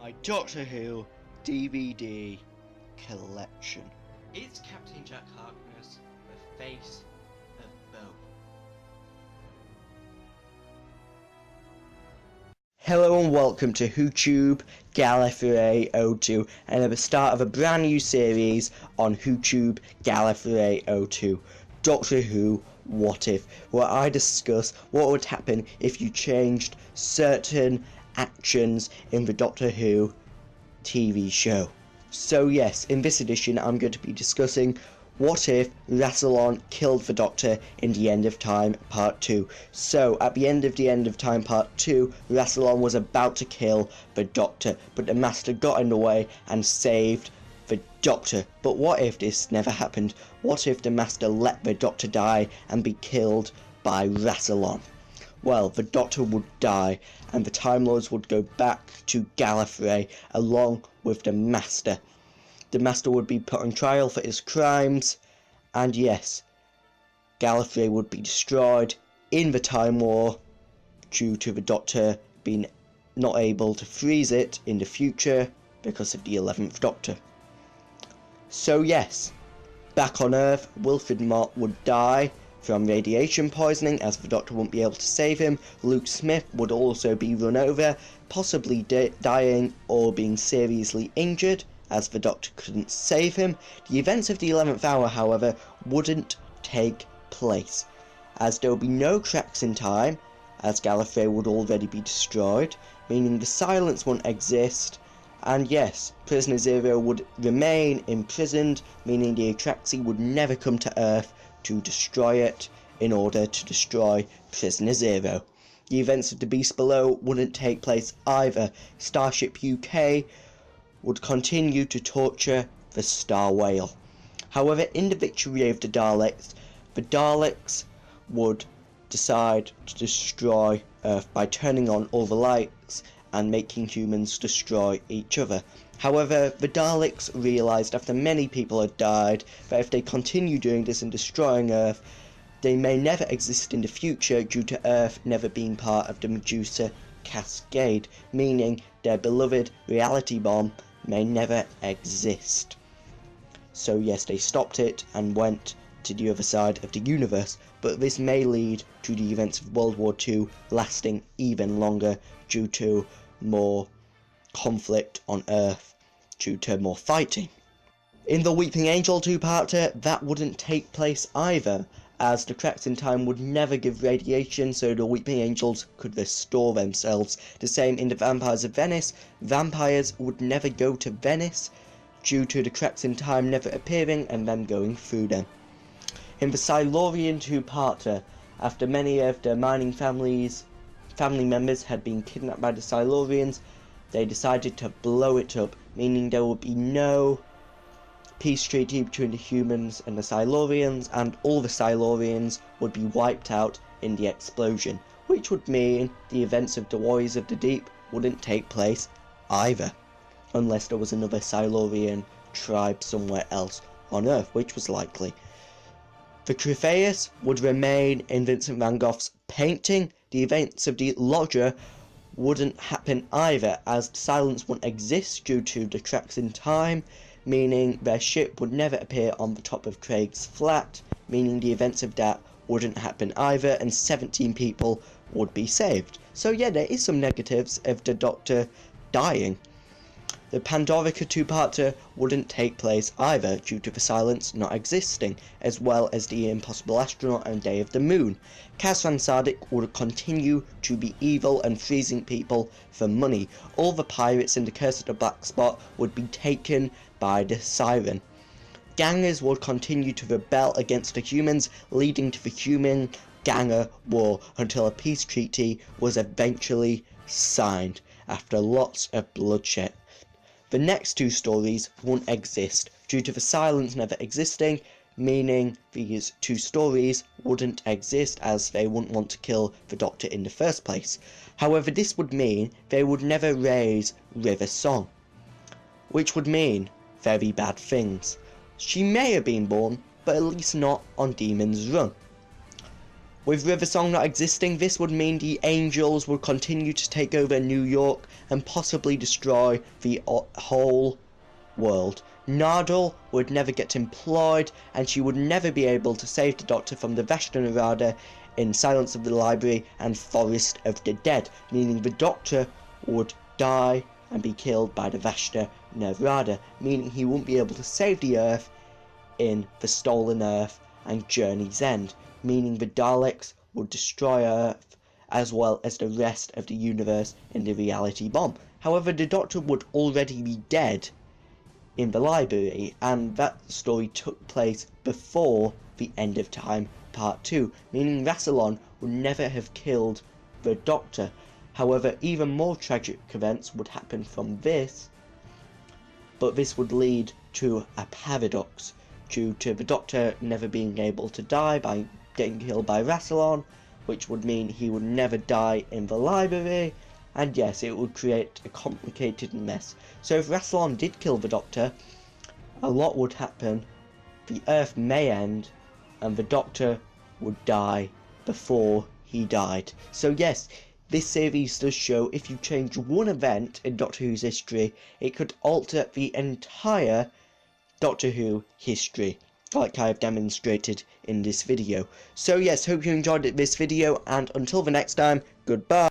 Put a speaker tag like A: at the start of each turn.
A: My Doctor Who DVD collection.
B: It's Captain Jack Harkness, the face of both.
A: Hello and welcome to WhoTube Gallifrey 02 and at the start of a brand new series on WhoTube Gallifrey 02, Doctor Who What If, where I discuss what would happen if you changed certain actions in the Doctor Who TV show. So yes, in this edition I'm going to be discussing what if Rassilon killed the Doctor in The End of Time Part 2. So, at the end of Time Part 2, Rassilon was about to kill the Doctor, but the Master got in the way and saved the Doctor. But what if this never happened? What if the Master let the Doctor die and be killed by Rassilon? Well, the Doctor would die, and the Time Lords would go back to Gallifrey along with the Master. The Master would be put on trial for his crimes, and yes, Gallifrey would be destroyed in the Time War due to the Doctor being not able to freeze it in the future because of the 11th Doctor. So yes, back on Earth, Wilfred Mott would die from radiation poisoning as the Doctor won't be able to save him. Luke Smith would also be run over, possibly dying or being seriously injured, as the Doctor couldn't save him. The events of the 11th hour, however, wouldn't take place, as there would be no cracks in time, as Gallifrey would already be destroyed, meaning the silence won't exist, and yes, Prisoner Zero would remain imprisoned, meaning the Atraxi would never come to Earth to destroy it in order to destroy Prisoner Zero. The events of The Beast Below wouldn't take place either. Starship UK would continue to torture the Star Whale. However, in the victory of the Daleks would decide to destroy Earth by turning on all the lights and making humans destroy each other. However, the Daleks realised after many people had died that if they continue doing this and destroying Earth, they may never exist in the future due to Earth never being part of the Medusa Cascade, meaning their beloved reality bomb may never exist. So yes, they stopped it and went to the other side of the universe, but this may lead to the events of World War II lasting even longer due to more conflict on Earth, due to more fighting. In the Weeping Angel two-parter, that wouldn't take place either, as the cracks in time would never give radiation so the Weeping Angels could restore themselves. The same in the Vampires of Venice, vampires would never go to Venice due to the cracks in time never appearing and them going through them. In the Silurian two-parter, after many of the mining family members had been kidnapped by the Silurians, they decided to blow it up, meaning there would be no peace treaty between the humans and the Silurians, and all the Silurians would be wiped out in the explosion, which would mean the events of the Warriors of the Deep wouldn't take place either, unless there was another Silurian tribe somewhere else on Earth, which was likely. The Crephaeus would remain in Vincent van Gogh's painting. The events of the Lodger wouldn't happen either, as silence wouldn't exist due to the cracks in time, meaning their ship would never appear on the top of Craig's flat, meaning the events of that wouldn't happen either, and 17 people would be saved. So yeah, there is some negatives of the Doctor dying. The Pandorica two-parter wouldn't take place either due to the silence not existing, as well as the Impossible Astronaut and Day of the Moon. Kaz Van Sardik would continue to be evil and freezing people for money. All the pirates in the Curse of the Black Spot would be taken by the Siren. Gangers would continue to rebel against the humans, leading to the human-ganger war until a peace treaty was eventually signed after lots of bloodshed. The next two stories won't exist due to the silence never existing, meaning these two stories wouldn't exist as they wouldn't want to kill the Doctor in the first place. However, this would mean they would never raise River Song, which would mean very bad things. She may have been born, but at least not on Demon's Run. With Riversong not existing, this would mean the Angels would continue to take over New York and possibly destroy the whole world. Nardole would never get employed, and she would never be able to save the Doctor from the Vashta Nerada in Silence of the Library and Forest of the Dead, meaning the Doctor would die and be killed by the Vashta Nerada, meaning he wouldn't be able to save the Earth in The Stolen Earth and Journey's End, meaning the Daleks would destroy Earth as well as the rest of the universe in the reality bomb. However, the Doctor would already be dead in the library, and that story took place before the End of Time Part 2, meaning Rassilon would never have killed the Doctor. However, even more tragic events would happen from this, but this would lead to a paradox due to the Doctor never being able to die by getting killed by Rassilon, which would mean he would never die in the library, and yes, it would create a complicated mess. So if Rassilon did kill the Doctor, a lot would happen, the Earth may end, and the Doctor would die before he died. So yes, this series does show if you change one event in Doctor Who's history, it could alter the entire Doctor Who history, like I have demonstrated in this video. So yes, hope you enjoyed this video, and until the next time, goodbye.